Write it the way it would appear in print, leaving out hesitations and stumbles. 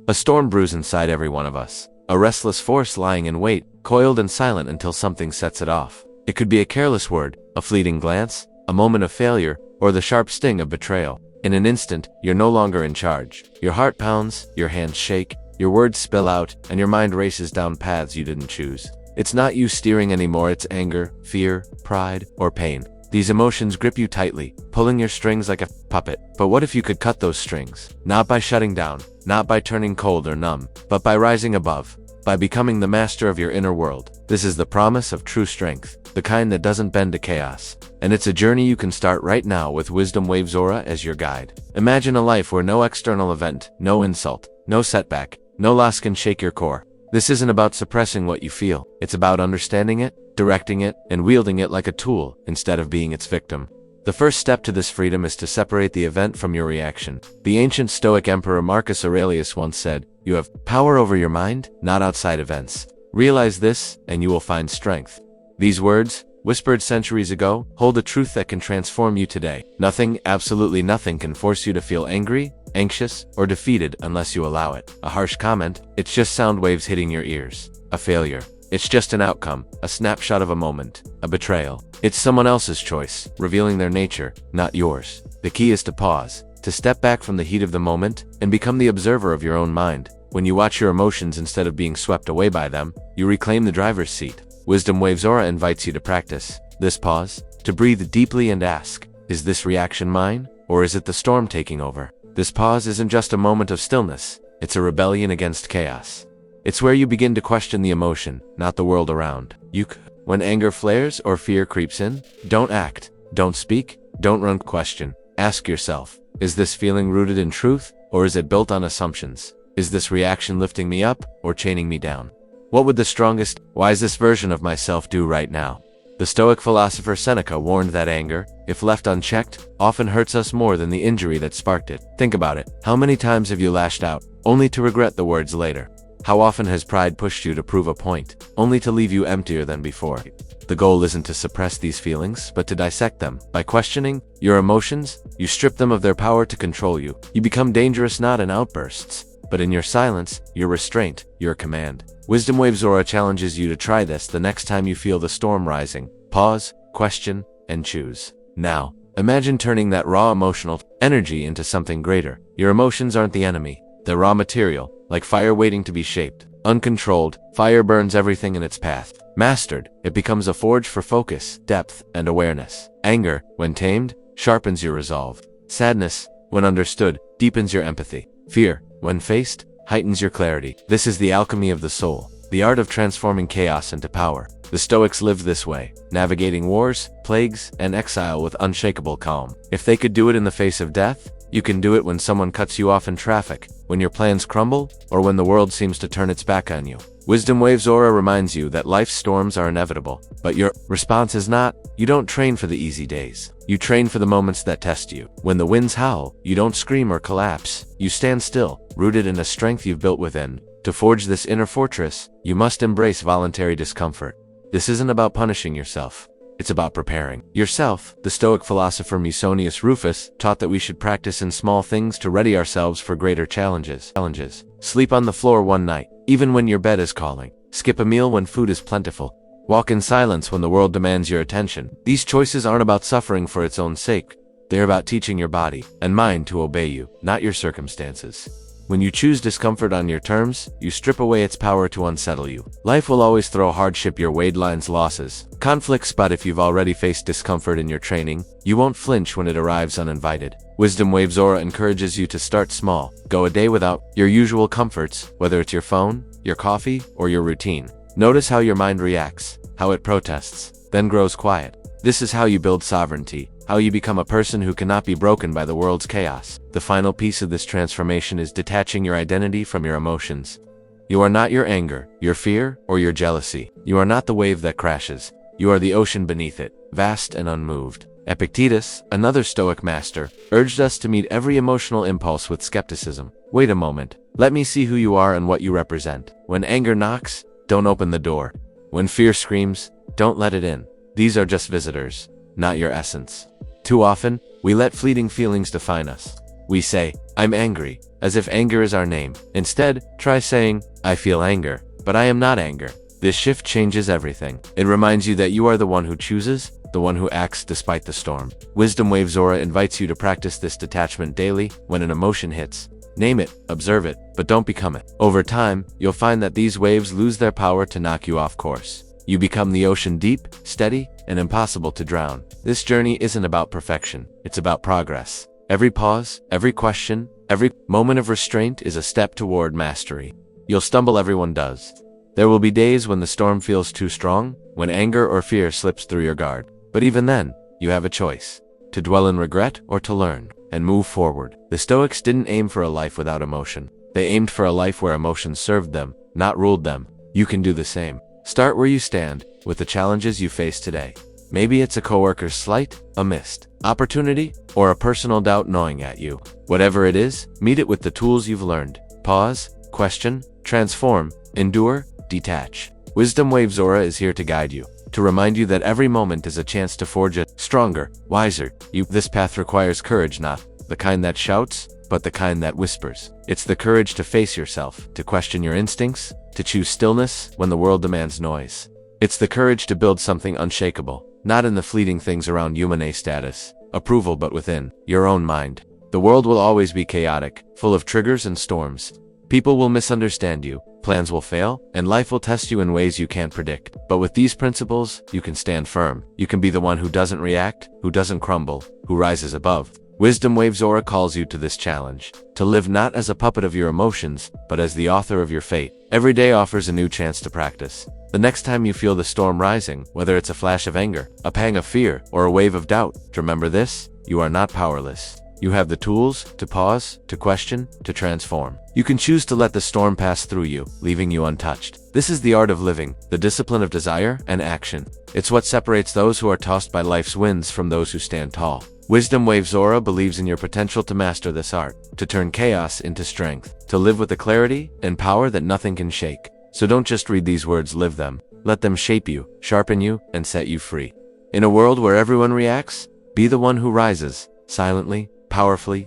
A storm brews inside every one of us. A restless force lying in wait, coiled and silent until something sets it off. It could be a careless word, a fleeting glance, a moment of failure, or the sharp sting of betrayal. In an instant, you're no longer in charge. Your heart pounds, your hands shake, your words spill out, and your mind races down paths you didn't choose. It's not you steering anymore, it's anger, fear, pride, or pain. These emotions grip you tightly, pulling your strings like a puppet. But what if you could cut those strings? Not by shutting down, not by turning cold or numb, but by rising above, by becoming the master of your inner world. This is the promise of true strength, the kind that doesn't bend to chaos. And it's a journey you can start right now with WisdomWavesAura as your guide. Imagine a life where no external event, no insult, no setback, no loss can shake your core. This isn't about suppressing what you feel. It's about understanding it, directing it, and wielding it like a tool instead of being its victim. The first step to this freedom is to separate the event from your reaction. The ancient Stoic emperor Marcus Aurelius once said, "You have power over your mind, not outside events. Realize this, and you will find strength." These words, whispered centuries ago, hold a truth that can transform you today. Nothing, absolutely nothing, can force you to feel angry, anxious, or defeated unless you allow it. A harsh comment, it's just sound waves hitting your ears. A failure, it's just an outcome, a snapshot of a moment. A betrayal, it's someone else's choice, revealing their nature, not yours. The key is to pause, to step back from the heat of the moment, and become the observer of your own mind. When you watch your emotions instead of being swept away by them, you reclaim the driver's seat. WisdomWavesAura invites you to practice this pause, to breathe deeply and ask, is this reaction mine, or is it the storm taking over? This pause isn't just a moment of stillness, it's a rebellion against chaos. It's where you begin to question the emotion, not the world around. When anger flares or fear creeps in, don't act, don't speak, don't run, question. Ask yourself, is this feeling rooted in truth, or is it built on assumptions? Is this reaction lifting me up, or chaining me down? What would the strongest, wisest version of myself do right now? The Stoic philosopher Seneca warned that anger, if left unchecked, often hurts us more than the injury that sparked it. Think about it. How many times have you lashed out, only to regret the words later? How often has pride pushed you to prove a point, only to leave you emptier than before? The goal isn't to suppress these feelings, but to dissect them. By questioning your emotions, you strip them of their power to control you. You become dangerous not in outbursts, but in your silence, your restraint, your command. WisdomWavesAura challenges you to try this the next time you feel the storm rising. Pause, question, and choose. Now, imagine turning that raw emotional energy into something greater. Your emotions aren't the enemy. They're raw material, like fire waiting to be shaped. Uncontrolled, fire burns everything in its path. Mastered, it becomes a forge for focus, depth, and awareness. Anger, when tamed, sharpens your resolve. Sadness, when understood, deepens your empathy. Fear, when faced, heightens your clarity. This is the alchemy of the soul, the art of transforming chaos into power. The Stoics lived this way, navigating wars, plagues, and exile with unshakable calm. If they could do it in the face of death, you can do it when someone cuts you off in traffic, when your plans crumble, or when the world seems to turn its back on you. WisdomWavesAura reminds you that life's storms are inevitable, but your response is not. You don't train for the easy days. You train for the moments that test you. When the winds howl, you don't scream or collapse. You stand still, rooted in a strength you've built within. To forge this inner fortress, you must embrace voluntary discomfort. This isn't about punishing yourself. It's about preparing yourself. The Stoic philosopher Musonius Rufus taught that we should practice in small things to ready ourselves for greater challenges. Sleep on the floor one night, even when your bed is calling. Skip a meal when food is plentiful. Walk in silence when the world demands your attention. These choices aren't about suffering for its own sake. They're about teaching your body and mind to obey you, not your circumstances. When you choose discomfort on your terms, you strip away its power to unsettle you. Life will always throw hardship your way, lines, losses, conflicts, but if you've already faced discomfort in your training, you won't flinch when it arrives uninvited. WisdomWavesAura encourages you to start small. Go a day without your usual comforts, whether it's your phone, your coffee, or your routine. Notice how your mind reacts, how it protests, then grows quiet. This is how you build sovereignty, how you become a person who cannot be broken by the world's chaos. The final piece of this transformation is detaching your identity from your emotions. You are not your anger, your fear, or your jealousy. You are not the wave that crashes. You are the ocean beneath it, vast and unmoved. Epictetus, another Stoic master, urged us to meet every emotional impulse with skepticism. Wait a moment. Let me see who you are and what you represent. When anger knocks, don't open the door. When fear screams, don't let it in. These are just visitors, not your essence. Too often, we let fleeting feelings define us. We say, "I'm angry," as if anger is our name. Instead, try saying, "I feel anger, but I am not anger." This shift changes everything. It reminds you that you are the one who chooses, the one who acts despite the storm. WisdomWavesAura invites you to practice this detachment daily. When an emotion hits, name it, observe it, but don't become it. Over time, you'll find that these waves lose their power to knock you off course. You become the ocean, deep, steady, and impossible to drown. This journey isn't about perfection, it's about progress. Every pause, every question, every moment of restraint is a step toward mastery. You'll stumble, everyone does. There will be days when the storm feels too strong, when anger or fear slips through your guard. But even then, you have a choice: to dwell in regret or to learn and move forward. The Stoics didn't aim for a life without emotion. They aimed for a life where emotions served them, not ruled them. You can do the same. Start where you stand, with the challenges you face today. Maybe it's a coworker's slight, a missed opportunity, or a personal doubt gnawing at you. Whatever it is, meet it with the tools you've learned. Pause, question, transform, endure, detach. WisdomWavesAura is here to guide you, to remind you that every moment is a chance to forge a stronger, wiser you. This path requires courage, not the kind that shouts, but the kind that whispers. It's the courage to face yourself, to question your instincts, to choose stillness when the world demands noise. It's the courage to build something unshakable, not in the fleeting things around human status, approval, but within your own mind. The world will always be chaotic, full of triggers and storms. People will misunderstand you, plans will fail, and life will test you in ways you can't predict. But with these principles, you can stand firm. You can be the one who doesn't react, who doesn't crumble, who rises above. WisdomWavesAura calls you to this challenge, to live not as a puppet of your emotions, but as the author of your fate. Every day offers a new chance to practice. The next time you feel the storm rising, whether it's a flash of anger, a pang of fear, or a wave of doubt, remember this: you are not powerless. You have the tools to pause, to question, to transform. You can choose to let the storm pass through you, leaving you untouched. This is the art of living, the discipline of desire and action. It's what separates those who are tossed by life's winds from those who stand tall. WisdomWavesAura believes in your potential to master this art, to turn chaos into strength, to live with the clarity and power that nothing can shake. So don't just read these words, live them. Let them shape you, sharpen you, and set you free. In a world where everyone reacts, be the one who rises, silently, powerfully.